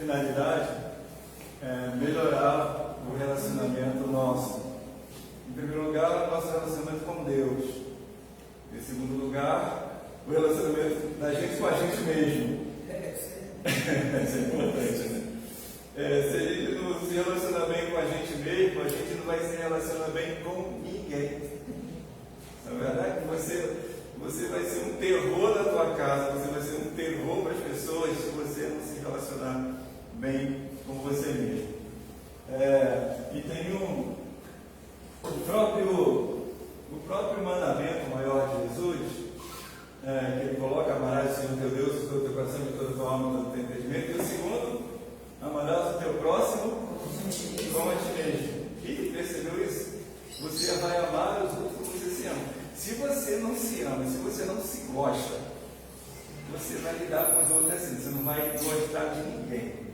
finalidade é melhorar o relacionamento nosso. Em primeiro lugar, o nosso relacionamento com Deus. Em segundo lugar, o relacionamento da gente com a gente mesmo. Isso é importante, né? Se ele não se relacionar bem com a gente mesmo, a gente não vai se relacionar bem com ninguém. Na verdade, você vai ser um terror na tua casa, você vai ser um terror para as pessoas se você não se relacionar bem com você mesmo. E tem o próprio mandamento maior de Jesus, que ele coloca: amarás o Senhor teu Deus de todo o teu coração, de toda a tua alma, de todo o teu entendimento. E o segundo, amarás o teu próximo como a ti mesmo. E percebeu isso? Você vai amar os outros como você se ama. Se você não se ama, se você não se gosta, você vai lidar com os outros assim, você não vai gostar de ninguém.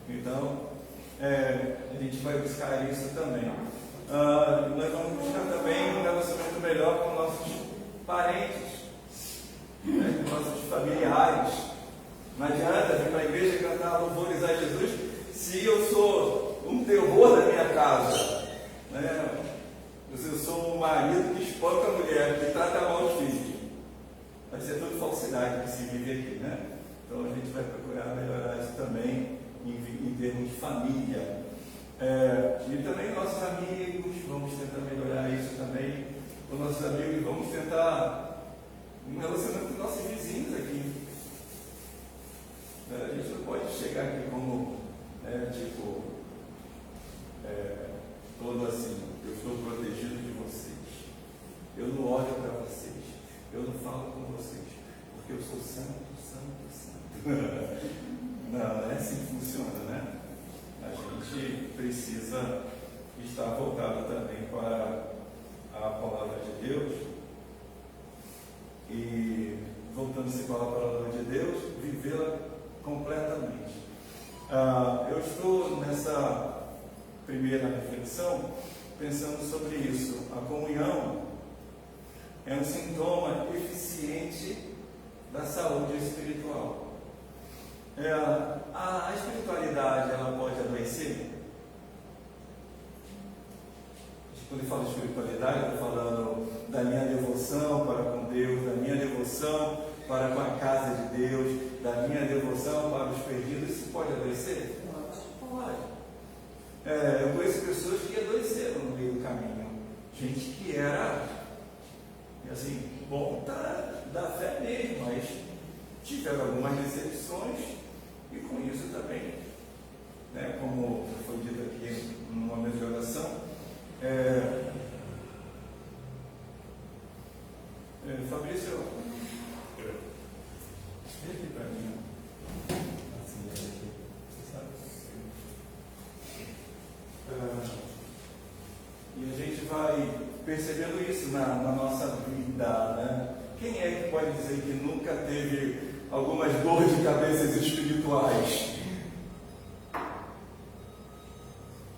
Então, a gente vai buscar isso também. Nós vamos buscar também um relacionamento melhor com nossos parentes, com nossos familiares. Não adianta vir para a igreja cantar louvores a Jesus se eu sou um terror da minha casa, né? Se eu sou um marido que espanca a mulher, que trata mal os filhos. Vai ser tudo falsidade que se vive aqui, né? Então a gente vai procurar melhorar isso também em termos de família. E também nossos amigos, vamos tentar melhorar isso também. Com nossos amigos, vamos tentar um relacionamento com nossos vizinhos aqui. A gente não pode chegar aqui como, todo assim: eu estou protegido de vocês, eu não olho para vocês, eu não falo com vocês, porque eu sou santo. Não é assim que funciona, né? A gente precisa estar voltado também para a palavra de Deus, e voltando-se para a palavra de Deus, vivê-la completamente. Eu estou nessa primeira reflexão pensando sobre isso. A comunhão é um sintoma eficiente da saúde espiritual. A espiritualidade, ela pode adoecer? Quando eu falo de espiritualidade, eu estou falando da minha devoção para com Deus, da minha devoção para com a casa de Deus, da minha devoção para os perdidos. Isso pode adoecer? Pode. Eu conheço pessoas que adoeceram no meio do caminho. Gente que era, assim, bom da fé mesmo, mas tiveram algumas decepções, e com isso também, né, como foi dito aqui no momento de oração, Fabrício, vem aqui para mim. E a gente vai percebendo isso na nossa vida, né? Quem é que pode dizer que nunca teve algumas dores de cabeças espirituais?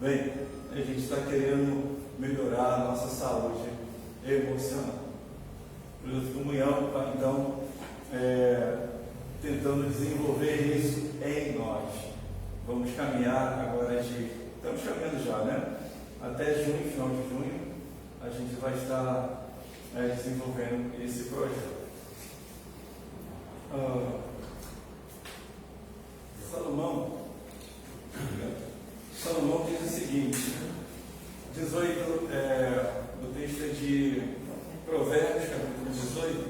Bem, a gente está querendo melhorar a nossa saúde emocional. Por comunhão, então, tentando desenvolver isso em nós. Vamos caminhar agora estamos caminhando já, né? Até junho, final de junho, a gente vai estar desenvolvendo esse projeto. Salomão diz o seguinte: 18, o texto é de Provérbios, capítulo 18,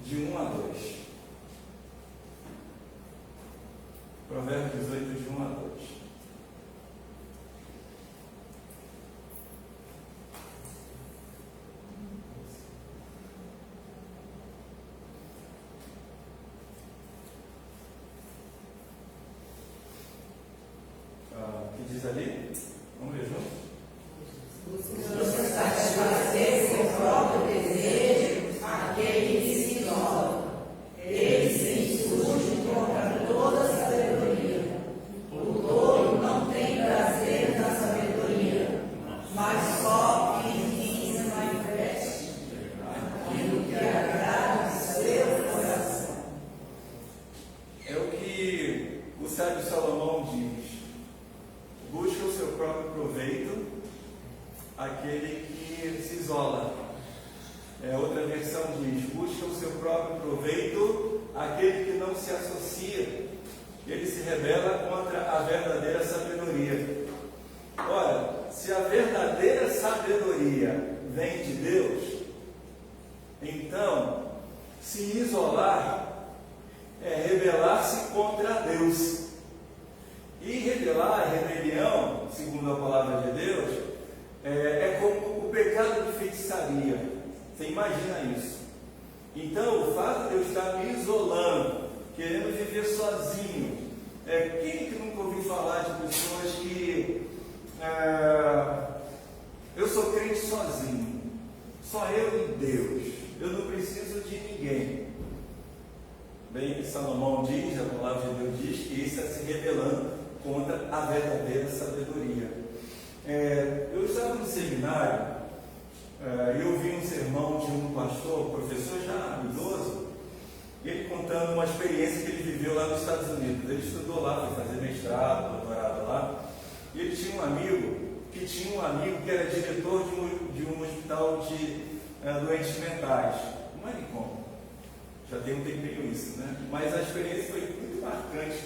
de 1 a 2. Provérbios 18, de 1 a 2. O que diz ali? Vamos ler juntos? Busca satisfazer seu próprio desejo, aquele que se isola. Ele se insurge contra toda sabedoria. O tolo não tem prazer na sabedoria, mas só quem ensina investe aquilo que agrada o seu coração. É o que sábio Salomão diz: busca o seu próprio proveito aquele que se isola. Outra versão diz: busca o seu próprio proveito aquele que não se associa. Ele se rebela contra a verdadeira sabedoria. Ora, se a verdadeira sabedoria vem de Deus, então se isolar é rebelar-se contra Deus. E rebelar, rebelião, segundo a palavra de Deus, é como o pecado de feitiçaria. Você imagina isso? Então, o fato de eu estar me isolando, querendo viver sozinho, quem que nunca ouviu falar de pessoas que eu sou crente sozinho, só eu e Deus, eu não preciso de ninguém? Bem, Salomão diz, a palavra de Deus diz que isso está se rebelando contra a verdadeira sabedoria. Eu estava no seminário e eu ouvi um sermão de um pastor, professor já idoso, ele contando uma experiência que ele viveu lá nos Estados Unidos. Ele estudou lá, foi fazer mestrado, doutorado lá, e ele tinha um amigo que era diretor de um hospital de doentes mentais, um manicômio. Já tem um tempinho isso, né? Mas a experiência foi muito marcante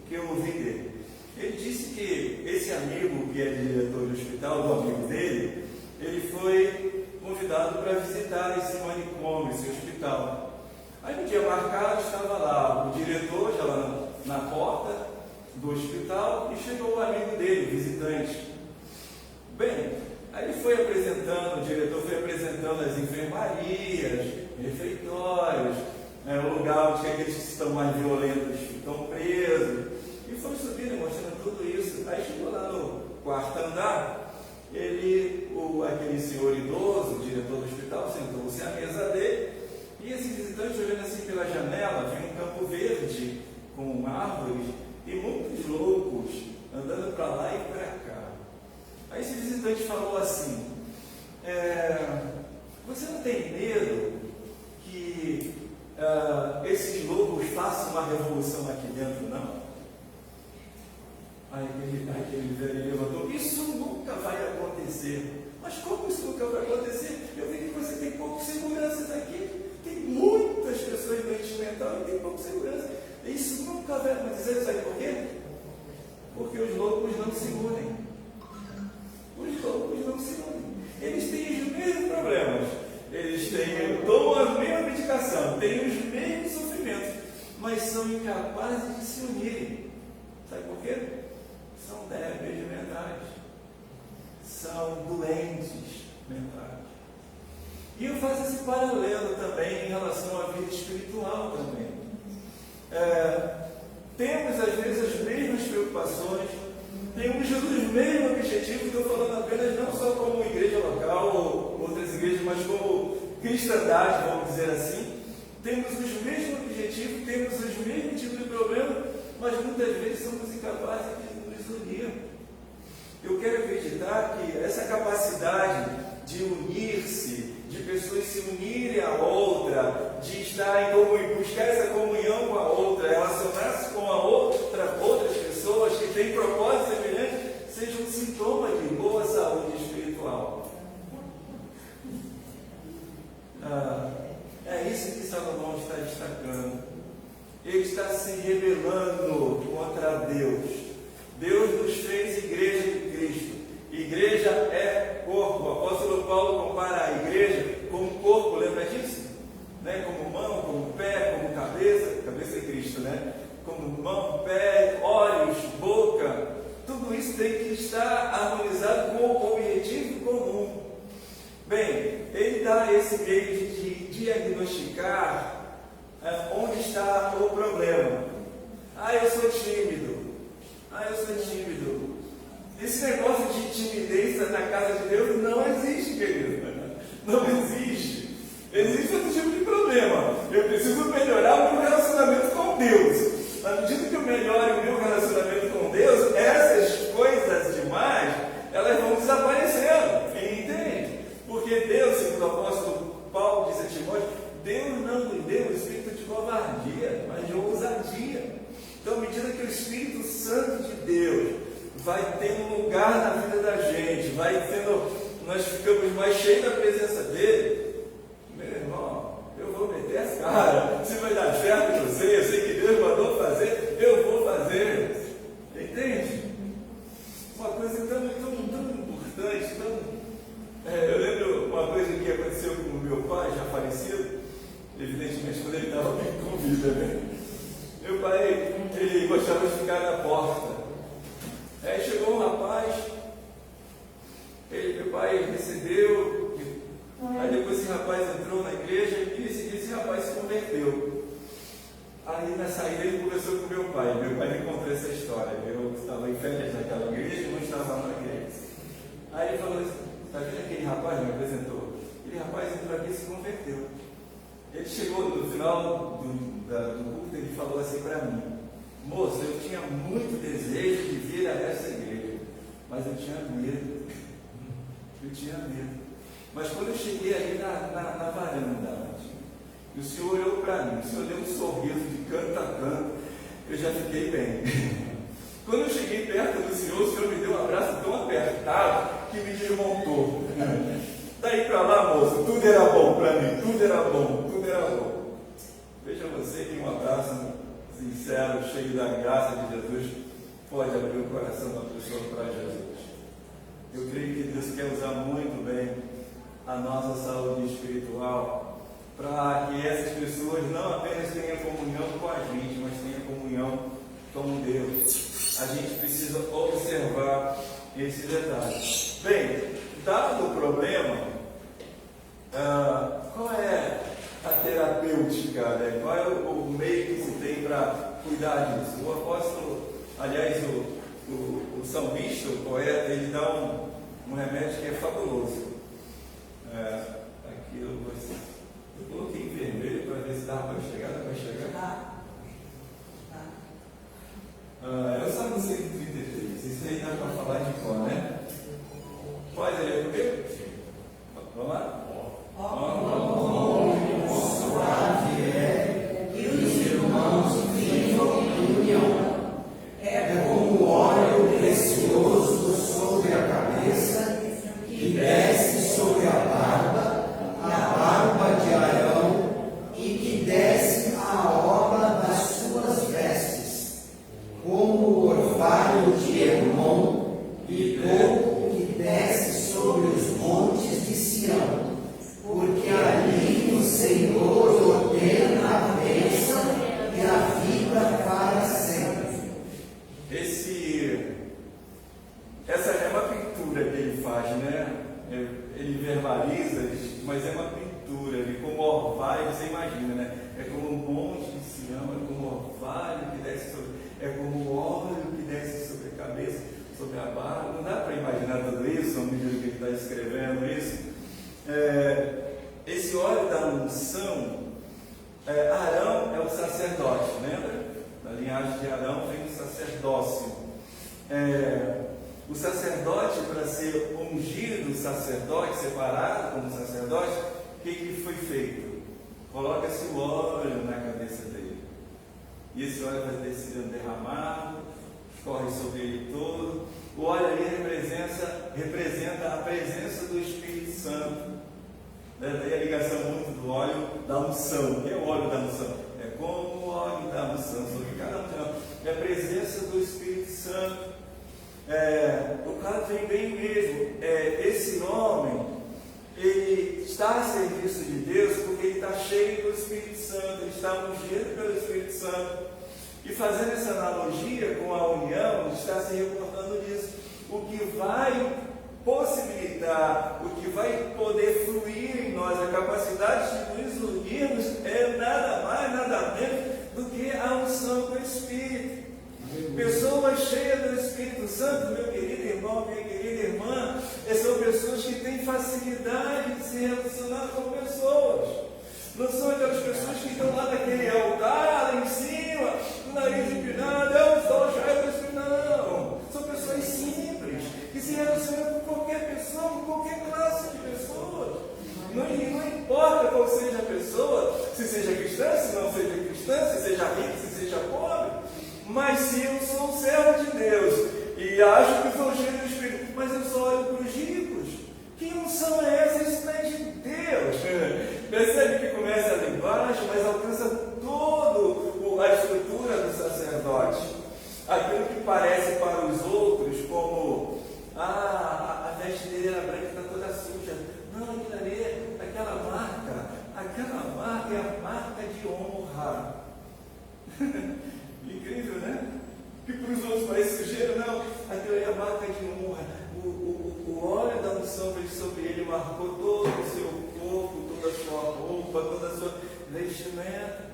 que eu ouvi dele. Ele disse que esse amigo, que é diretor do hospital, do amigo dele, ele foi convidado para visitar esse manicômio, esse hospital. Aí no dia marcado estava lá o diretor, já lá na porta do hospital, e chegou o amigo dele, o visitante. Bem, aí ele foi apresentando, o diretor foi apresentando as enfermarias, refeitórios, o lugar onde aqueles que estão mais violentos ficam presos, e foi subindo, mostrando tudo isso. Aí chegou lá no quarto andar, aquele senhor idoso, o diretor do hospital, sentou-se à mesa dele, e esse visitante, olhando assim pela janela, viu um campo verde com árvores e muitos loucos andando para lá e para cá. Aí esse visitante falou assim: você não tem medo que esses lobos façam uma revolução aqui dentro, não? Aí aquele velho levantou: isso nunca vai acontecer. Mas como isso nunca vai acontecer? Eu vi que você tem poucas seguranças aqui. Tem muitas pessoas doentes mental e tem pouca segurança. Isso nunca vai acontecer. Sabe por quê? Porque os loucos não se unem. Os loucos não se unem. Eles têm os mesmos problemas. Tomam a mesma medicação, têm os mesmos sofrimentos, mas são incapazes de se unirem. Sabe por quê? São débeis mentais. São doentes mentais. E eu faço esse paralelo também em relação à vida espiritual também. Temos às vezes as mesmas preocupações, temos os mesmos objetivos. Estou falando apenas não só como igreja local ou outras igrejas, mas como cristandade, vamos dizer assim. Temos os mesmos objetivos, temos os mesmos tipos de problemas, mas muitas vezes somos incapazes de nos unir. Eu quero acreditar que essa capacidade de unir-se, de pessoas se unirem a outra, de estar em comunhão, buscar essa comunhão com a outra, relacionar-se com outras pessoas que têm propósitos semelhantes, seja um sintoma de boa saúde espiritual. É isso que Salomão está destacando. Ele está se rebelando contra Deus. Deus nos fez igreja de Cristo. Igreja é corpo. O apóstolo Paulo compara a igreja com um corpo, lembra disso? Como mão, como pé, como cabeça. Cabeça é Cristo, né? Como mão, pé, olhos, boca. Tudo isso tem que estar harmonizado com o objetivo comum. Bem, ele dá esse meio de diagnosticar onde está o problema. Eu sou tímido. Esse negócio de timidez na casa de Deus não existe, querido. Não existe. Existe outro tipo de problema. Eu preciso melhorar o meu relacionamento com Deus. À medida que eu melhore o meu relacionamento com Deus, essas coisas demais, elas vão desaparecendo. Entende? Porque Deus, segundo o apóstolo Paulo diz a Timóteo, Deus não nos deu o espírito de covardia, mas de ousadia. Então, à medida que o Espírito Santo de Deus vai tendo lugar na vida da gente, nós ficamos mais cheios da presença dele, meu irmão, eu vou meter as caras. Se vai dar certo, eu sei que Deus mandou fazer, eu vou fazer. Entende? Uma coisa tão importante, eu lembro uma coisa que aconteceu com o meu pai, já falecido, evidentemente quando ele estava com vida, né? Meu pai, ele gostava de ficar na porta. Aí chegou um rapaz, meu pai recebeu, aí depois esse rapaz entrou na igreja e esse rapaz se converteu. Aí na saída ele conversou com meu pai me contou essa história. Eu estava em férias naquela igreja e não estava na igreja. Aí ele falou assim: está vendo aquele rapaz? Me apresentou. Aquele rapaz entrou aqui e se converteu. Ele chegou no final do culto, ele falou assim para mim: moço, eu tinha muito desejo de vir a essa igreja, mas eu tinha medo. Mas quando eu cheguei ali na varanda, e o Senhor olhou para mim, o Senhor deu um sorriso de canto a canto, eu já fiquei bem. Quando eu cheguei perto do Senhor, o Senhor me deu um abraço tão apertado que me desmontou. Daí para lá, moço, tudo era bom para mim, tudo era bom. Veja você que um abraço sincero, cheio da graça de Jesus, pode abrir o coração da pessoa para Jesus. Eu creio que Deus quer usar muito bem a nossa saúde espiritual, para que essas pessoas não apenas tenham comunhão com a gente, mas tenham comunhão com Deus. A gente precisa observar esse detalhe. Bem, dado o problema, qual é a terapêutica, né? Qual é o meio que se tem para cuidar disso? O apóstolo, aliás, o salmista, o poeta, ele dá um remédio que é fabuloso. Aqui eu coloquei em vermelho para ver se dá para chegar. Dá para chegar? Eu só não sei 33. Isso aí dá para falar de cor, né? Pode ler comigo? Vamos lá? Suave é que os irmãos vivam em união. É como óleo precioso sobre a cabeça que desce sobre a barba de Arão, e que desce a orla das suas vestes, como o orvalho de Hermon, e pouco que desce sobre os montes de Sião, porque ali o Senhor ordena a bênção e a vida para sempre. Essa é uma pintura que ele faz, né? Ele verbaliza, mas é uma pintura, como orvalho, você imagina, né? É como um monte de Sião, é como orvalho que desce sobre, é como óleo que desce sobre a cabeça, sobre a barba. Não dá para imaginar tudo isso, à medida que ele está escrevendo isso. Esse óleo da unção, Arão é o sacerdote, lembra? Da linhagem de Arão vem o sacerdócio. O sacerdote, para ser ungido sacerdote, separado como sacerdote, o que foi feito? Coloca-se o óleo na cabeça dele. E esse óleo vai ter sido derramado, escorre sobre ele todo. O óleo ali representa a presença do Espírito Santo. Daí a ligação muito do óleo da unção. O que é o óleo da unção? É como o óleo da unção sobre cada um. É a presença do Espírito Santo. O caso vem bem mesmo. Esse homem, ele está a serviço de Deus porque ele está cheio do Espírito Santo, ele está ungido pelo Espírito Santo. E fazendo essa analogia com a união, está se reportando disso. O que vai possibilitar, o que vai poder fluir em nós, a capacidade de nos unirmos, é nada mais, nada menos do que a unção com o Espírito. Pessoas cheias do Espírito Santo, meu querido irmão, minha querida irmã, são pessoas que têm facilidade de se relacionar com pessoas. Não são aquelas pessoas que estão lá naquele altar, lá em cima, com o nariz empinado, eu estou cheio do Espírito. Não, são pessoas simples, que se relacionam com qualquer pessoa, com qualquer classe de pessoas. Não importa qual seja a pessoa, se seja cristã, se não seja cristã, se seja rico, se seja pobre. Mas se eu sou um servo de Deus e acho que sou cheio do Espírito, mas eu só olho para os ricos, que unção é essa? Isso não é de Deus. Percebe que começa ali embaixo, mas alcança toda a estrutura do sacerdote. Aquilo que parece para os outros como a veste dele era branca e está toda suja. Não, aquilo ali, aquela marca é a marca de honra. Incrível, né? Que para os outros parece sujeira, não. Aquilo ali é a marca de honra. O óleo da unção veio sobre ele, marcou todo o seu corpo, toda a sua roupa, toda a sua vestimenta.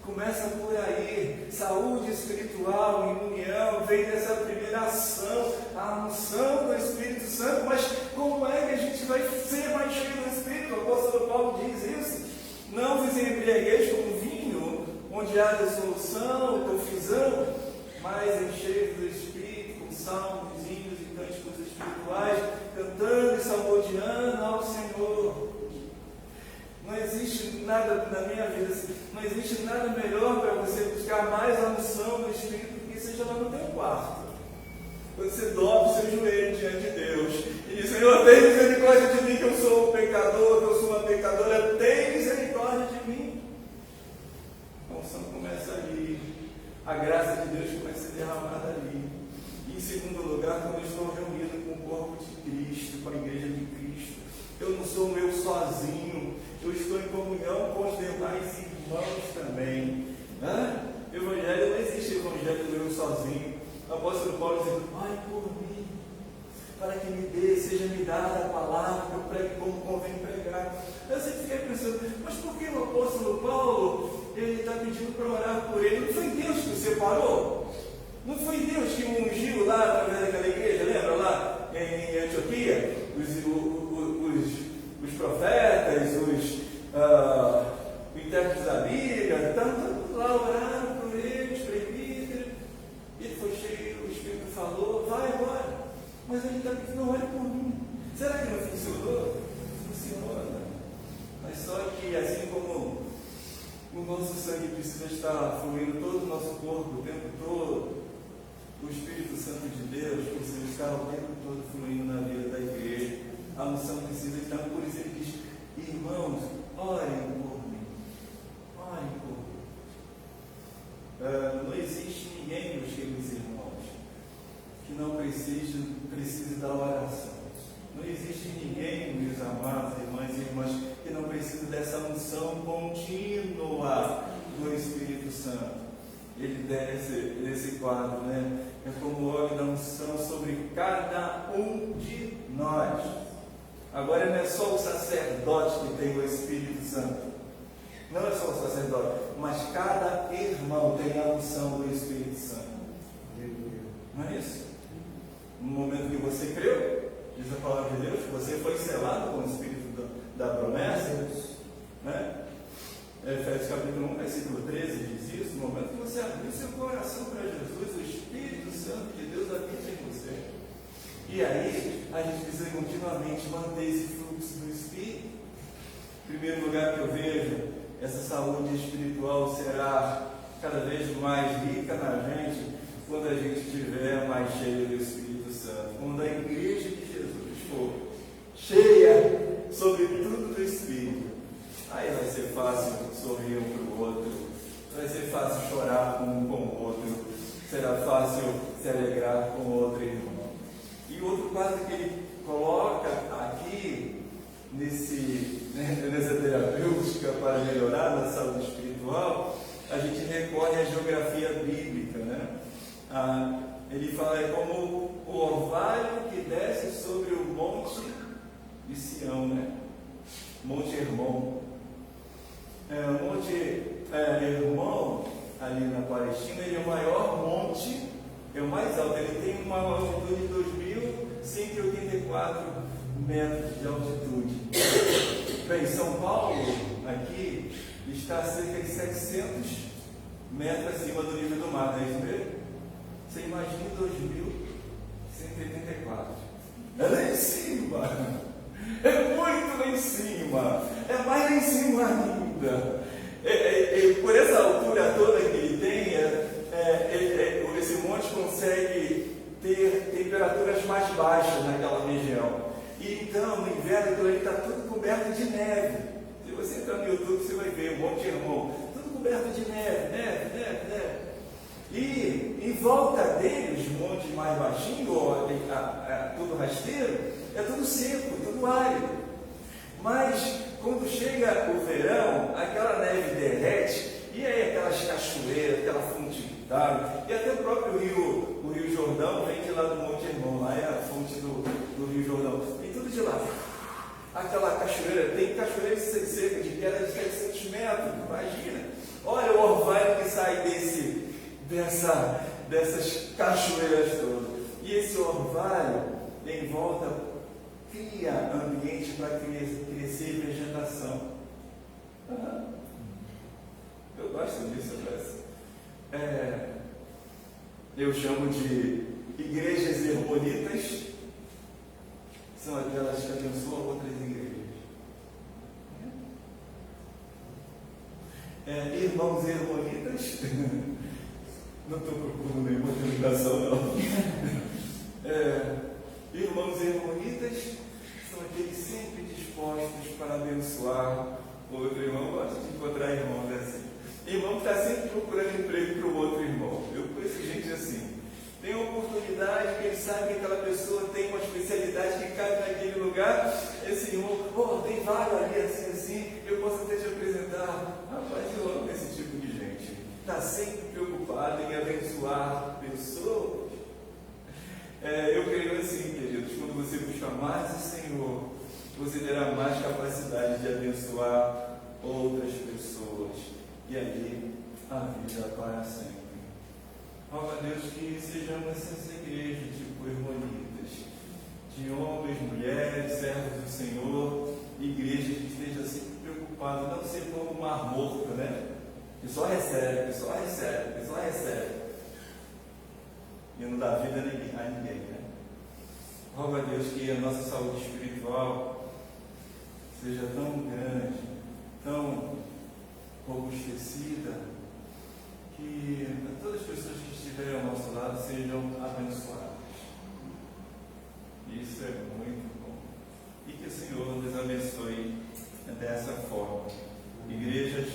Começa por aí, saúde espiritual, em união, vem dessa primeira ação, a unção do Espírito Santo. Mas como é que a gente vai ser mais cheio do Espírito? O apóstolo Paulo diz isso: não vos embriagueis com vinho, onde há dissolução, confusão, mas enchei do Espírito, com salmos, hinos e cânticos espirituais, cantando e salmodiando ao Senhor. Não existe nada na minha vida, não existe nada melhor para você buscar mais a unção do Espírito que seja lá no teu quarto. Você dobra o seu joelho diante de Deus e diz: Senhor, tem misericórdia de mim, que eu sou um pecador, que eu sou uma pecadora, tem misericórdia de mim. A unção começa ali, a graça de Deus começa a ser derramada ali. E em segundo lugar, quando eu estou reunido com o corpo de Cristo, com a igreja de Cristo, eu não sou meu sozinho, eu estou em comunhão com os demais irmãos também. Evangelho, não existe evangelho meu sozinho. O apóstolo Paulo diz: ore por mim, para que seja-me dada a palavra, que eu pregue como convém pregar. Eu sempre fiquei pensando, mas por que o apóstolo Paulo ele está pedindo para orar por ele? Não foi Deus que o separou? Não foi Deus que o ungiu lá através daquela igreja? Lembra lá em Antioquia? Os profetas, os intérpretes da Bíblia, tanto lá oraram por ele, os presbíteros. Ele foi cheio, o Espírito falou: vai agora. Mas ele está pedindo: não, olhe por mim. Será que não funcionou? Funciona. Mas só que assim como o nosso sangue precisa estar fluindo todo o nosso corpo o tempo todo, o Espírito Santo de Deus precisa estar o tempo todo fluindo na vida da igreja. A unção precisa estar. Por isso ele diz: irmãos, orem por mim. Orem por mim. Não existe ninguém, meus queridos irmãos, que não precise da oração. Não existe ninguém, meus amados irmãs e irmãs, que não precise dessa unção contínua do Espírito Santo. Ele desce nesse quadro, né? É como o óleo da unção sobre cada um de nós. Agora não é só o sacerdote que tem o Espírito Santo. Não é só o sacerdote, mas cada irmão tem a unção do Espírito Santo. Não é isso? No momento que você creu, diz a palavra de Deus, você foi selado com o Espírito da promessa, né? Efésios capítulo 1, versículo 13 diz isso: no momento que você abriu seu coração para Jesus, o Espírito Santo de Deus habita em você. E aí, a gente precisa continuamente manter esse fluxo do Espírito. Em primeiro lugar que eu vejo, essa saúde espiritual será cada vez mais rica na gente quando a gente estiver mais cheio do Espírito Santo. Quando a igreja de Jesus for cheia, sobretudo do Espírito, aí vai ser fácil sorrir um para o outro, vai ser fácil chorar um com o outro, será fácil se alegrar com o outro irmão. E outro quadro que ele coloca aqui, nessa terapêutica para melhorar a saúde espiritual, a gente recorre à geografia bíblica, né? Ele fala, é como o orvalho que desce sobre o monte de Sião, né? Monte Hermon. O Monte Hermon, ali na Palestina, ele é o maior monte, é o mais alto, ele tem uma altitude de 2.184 metros de altitude. Bem, São Paulo, aqui, está a cerca de 700 metros acima do nível do mar, não é isso mesmo? Você imagina 2.184. É lá em cima. É muito lá em cima. É mais lá em cima ainda. Por essa altura toda que ele tem, consegue ter temperaturas mais baixas naquela região. E então, no inverno, aquilo ali está tudo coberto de neve. Se você entrar no YouTube, você vai ver um Monte Hermon, tudo coberto de neve, neve. E em volta deles, os montes mais baixinhos, tudo rasteiro, é tudo seco, tudo árido. Mas quando chega o verão, aquela neve derrete, e aí aquelas cachoeiras, aquela fonte d'água, e até o próprio o Rio Jordão vem de lá do Monte Hermon, lá é a fonte do Rio Jordão, vem tudo de lá. Aquela cachoeira, tem cachoeira de seca, de queda de 700 metros, imagina. Olha o orvalho que sai dessas cachoeiras todas. E esse orvalho em volta cria ambiente para crescer vegetação. Eu gosto disso, eu chamo de igrejas hermonitas, são aquelas que abençoam outras igrejas. Irmãos hermonitas, não estou procurando nenhuma denominação, não. Irmãos hermonitas são aqueles sempre dispostos para abençoar o outro irmão. Eu gosto de encontrar irmãos assim. Irmão que está sempre procurando emprego para o outro irmão. Eu conheço gente assim. Tem uma oportunidade que ele sabe que aquela pessoa tem uma especialidade que cabe naquele lugar. Esse irmão, tem vaga ali assim, eu posso até te apresentar. Rapaz, eu amo esse tipo de gente. Está sempre preocupado em abençoar pessoas. Eu creio assim, queridos, quando você busca mais o Senhor, você terá mais capacidade de abençoar outras pessoas. E ali a vida para sempre. Roga a Deus que sejamos essas igrejas, tipo hermonitas, de homens, mulheres, servos do Senhor, igrejas que estejam sempre preocupadas, não ser como um mar morto, né? Que só recebe. E não dá vida a ninguém, né? Roga a Deus que a nossa saúde espiritual seja tão grande, tão robustecida, que todas as pessoas que estiverem ao nosso lado sejam abençoadas. Isso é muito bom. E que o Senhor nos abençoe dessa forma. Igrejas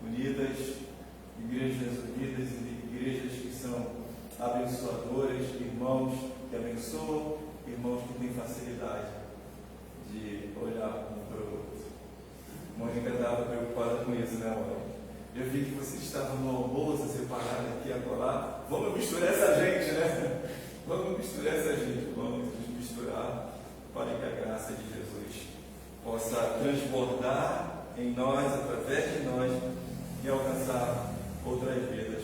unidas e igrejas que são abençoadoras, irmãos que abençoam, irmãos que têm facilidade de olhar um para o outro. Mônica estava preocupada com isso, né, mãe? Eu vi que vocês estavam no almoço, separados aqui agora. Vamos misturar essa gente, né? Vamos nos misturar para que a graça de Jesus possa transbordar em nós, através de nós, e alcançar outras vidas